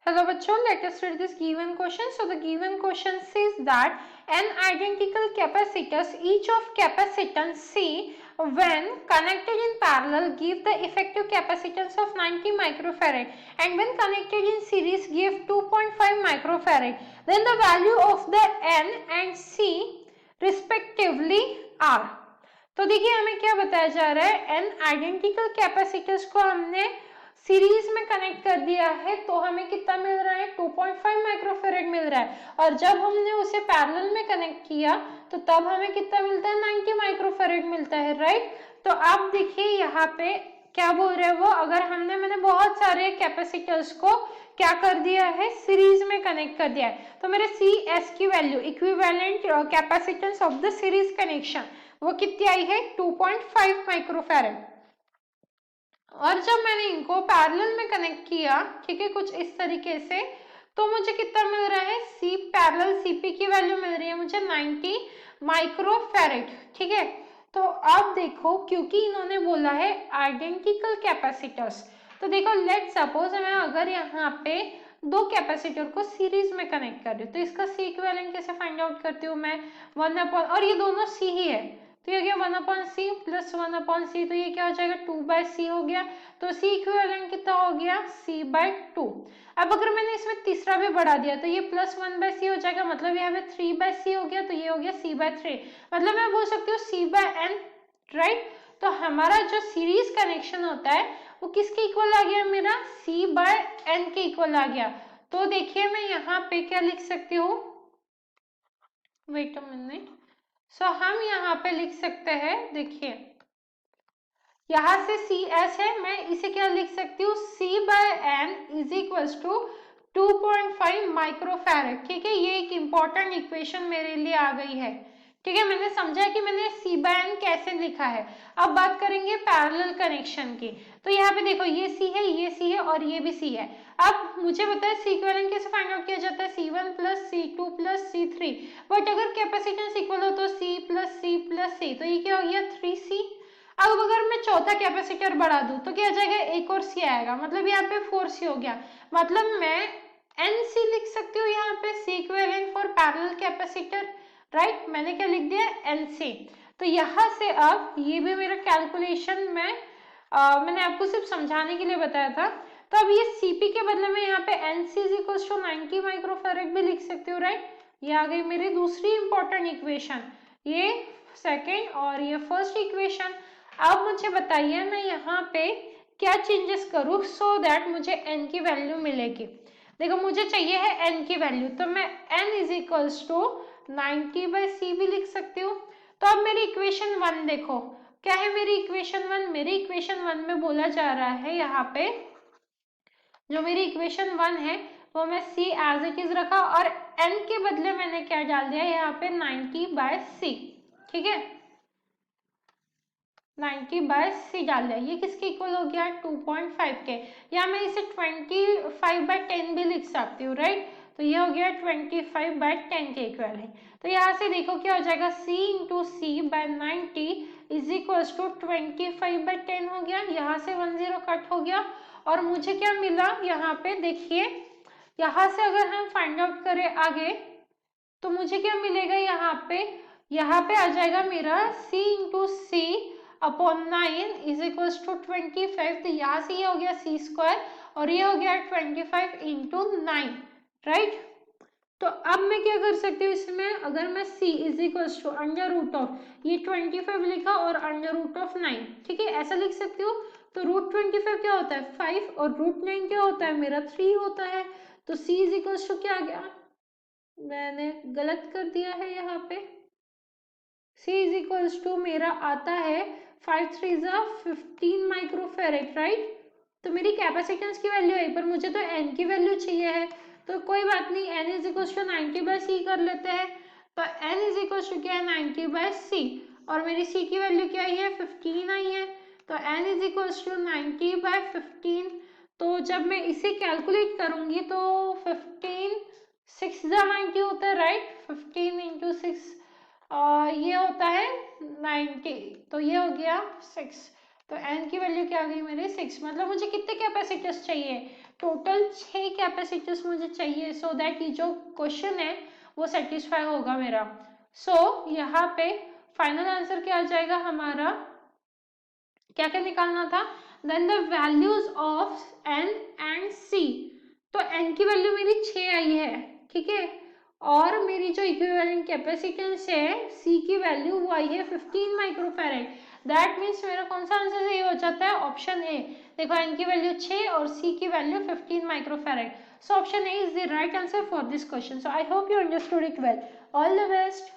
Hello bachcho, let us read this given question. So the given question says that n identical capacitors, each of capacitance C, when connected in parallel give the effective capacitance of 90 microfarad, and when connected in series give 2.5 microfarad. Then the value of the n and C respectively are. तो देखिए हमें क्या बताया जा रहा है, n identical capacitors को हमने सीरीज में कनेक्ट कर दिया है तो हमें कितना मिल रहा है, 2.5 माइक्रोफेरेड मिल रहा है, और जब हमने उसे पैरेलल में कनेक्ट किया तो तब हमें कितना मिलता है, 90 माइक्रोफेरेड मिलता है, राइट। तो आप देखिए यहाँ पे क्या बोल रहे हैं वो, अगर मैंने बहुत सारे कैपेसिटर्स को क्या कर दिया है, सीरीज में कनेक्ट कर दिया है, तो मेरे सी एस की value equivalent capacitance of the series connection वो कितनी आई है, 2.5 माइक्रोफेरेड। और जब मैंने इनको पैरेलल में कनेक्ट किया, ठीक है, कुछ इस तरीके से, तो मुझे कितना मिल रहा है, सी पैरेलल सीपी की वैल्यू मिल रही है मुझे 90 माइक्रोफेरेड, ठीक है। तो अब देखो, क्योंकि इन्होंने बोला है आइडेंटिकल कैपेसिटर्स, तो देखो लेट सपोज मैं अगर यहाँ पे दो कैपेसिटर को सीरीज में कनेक्ट कर रही हूँ, तो इसका सी इक्विवेलेंट कैसे फाइंड आउट करती हूँ मैं, 1 और ये दोनों सी ही है, तो ये गया 1/c प्लस 1/c, तो ये क्या हो जाएगा, 2/c हो गया। तो c इक्विवेलेंट कितना हो गया, c/2। अब अगर मैंने इसमें तीसरा भी बढ़ा दिया तो ये प्लस 1/c हो जाएगा, मतलब यहाँ पे 3/c हो गया, तो ये हो गया c/3, मतलब मैं बोल सकती हूँ c/n, राइट। तो हमारा जो सीरीज कनेक्शन होता है वो किसके इक्वल आ गया, मेरा c/n के इक्वल आ गया। तो देखिए मैं यहाँ पे क्या लिख सकती हूँ, वेट अ मिनट, सो हम यहाँ पे लिख सकते हैं, देखिए यहाँ से सी एस है, मैं इसे क्या लिख सकती हूँ, c/n is equal to 2.5 microfarad, ठीक है। ये एक इंपॉर्टेंट इक्वेशन मेरे लिए आ गई है, ठीक है। मैंने समझा कि मैंने c/n कैसे लिखा है। अब बात करेंगे पैरेलल कनेक्शन की, तो यहाँ पे देखो ये c है, ये c है और ये भी c है। अब मुझे बताया सी इक्विवेलेंट कैसे फाइंड आउट किया जाता है, c1 plus c2 plus c3, but अगर कैपेसिटेंस इक्वल हो तो c plus c plus c, तो ये क्या हो गया 3c। अब अगर मैं चौथा कैपेसिटर बढ़ा दूं तो क्या आ जाएगा, एक और सी आएगा, मतलब यहाँ पे 4c हो गया, मतलब मैं nc लिख सकती हूँ यहाँ पे, C equivalent for parallel capacitor, right. मैंने क्या लिख दिया, nc। तो यहाँ से अब ये भी मेरा कैलकुलेशन मैंने आपको सिर्फ समझाने के लिए बताया था। तो अब ये cp के बदले में यहाँ पे nc is equal to 90 microfarad भी लिख सकती हूँ, राइट। ये आ गई मेरी दूसरी इंपॉर्टेंट इक्वेशन, ये सेकेंड और ये फर्स्ट इक्वेशन। अब मुझे बताइए मैं यहाँ पे क्या चेंजेस करूँ सो दैट मुझे n की वैल्यू मिलेगी। देखो मुझे चाहिए है n की वैल्यू, तो मैं n is equals to 90/c भी लिख सकती हूँ। तो अब मेरी इक्वेशन 1 देखो, क्या है मेरी इक्वेशन 1, मेरी इक्वेशन 1 में बोला जा रहा है, यहाँ पे जो मेरी इक्वेशन 1 है वो मैं c एज इट इज रखा और n के बदले मैंने क्या डाल दिया यहाँ पे 90/c, ठीक है, 90/c डाल दिया। ये किसके इक्वल हो गया, 2.5 के, या मैं इसे 25/10 भी लिख सकती हूँ, राइट। तो ये हो गया 25/10 के इक्वल है। तो यहाँ से देखो क्या हो जाएगा, c into C by 90 is equal to 25/10 हो गया, यहाँ से 10 कट हो गया, और मुझे क्या मिला यहाँ पे देखिए, यहाँ से अगर हम फाइंड आउट करें आगे तो मुझे क्या मिलेगा, यहाँ पे आ जाएगा मेरा c into C upon 9 is equal to 25, तो यहाँ से ये हो गया c स्क्वायर और ये हो गया 25 इंटू 9, राइट। तो अब मैं क्या कर सकती हूँ इसमें, अगर मैं c is equal to under root of ये 25 लिखा और अंडर रूट ऑफ 9, ठीक है, ऐसा लिख सकती हूँ। तो रूट 25 क्या होता है 5 और रूट 9 क्या होता है मेरा 3 होता है, तो c इज इक्वल टू क्या आ गया, मैंने गलत कर दिया है यहाँ पे, c इज इक्वल्स टू मेरा आता है 5 3 15 माइक्रोफेरेड, राइट। तो मेरी कैपेसिटेंस की वैल्यू है, पर मुझे तो n की वैल्यू चाहिए है, तो कोई बात नहीं, n is equals to 90/c कर लेते हैं। तो n इज इक्वल्स टू क्या है 90/c, और मेरी c की वैल्यू क्या आई है 15 आई है, तो n इज इक्वल्स टू 90/15। तो जब मैं इसे कैलकुलेट करूंगी तो 15 6 90 होता है, राइट, 15 इंटू 6 ये होता है 90, तो ये हो गया 6, तो n की वैल्यू क्या आ गई मेरे 6, मतलब मुझे कितने कैपेसिटर्स चाहिए, टोटल 6 कैपेसिटर्स मुझे चाहिए सो दैट ये जो क्वेश्चन है वो सेटिस्फाई होगा मेरा। सो यहाँ पे फाइनल आंसर क्या आ जाएगा हमारा, क्या क्या निकालना था, then the values of N and C. तो एन की वैल्यू मेरी 6 आई है, ठीक है, और मेरी जो इक्विवेलेंट कैपेसिटेंस है सी की वैल्यू वो आई है 15 माइक्रोफैरेड। दैट मीन्स मेरा कौन सा आंसर सही हो जाता है, ऑप्शन ए। देखो एन की वैल्यू 6 और सी की value 15 microfarad, so option A is the right answer for this question. So I hope you understood it well. All the best.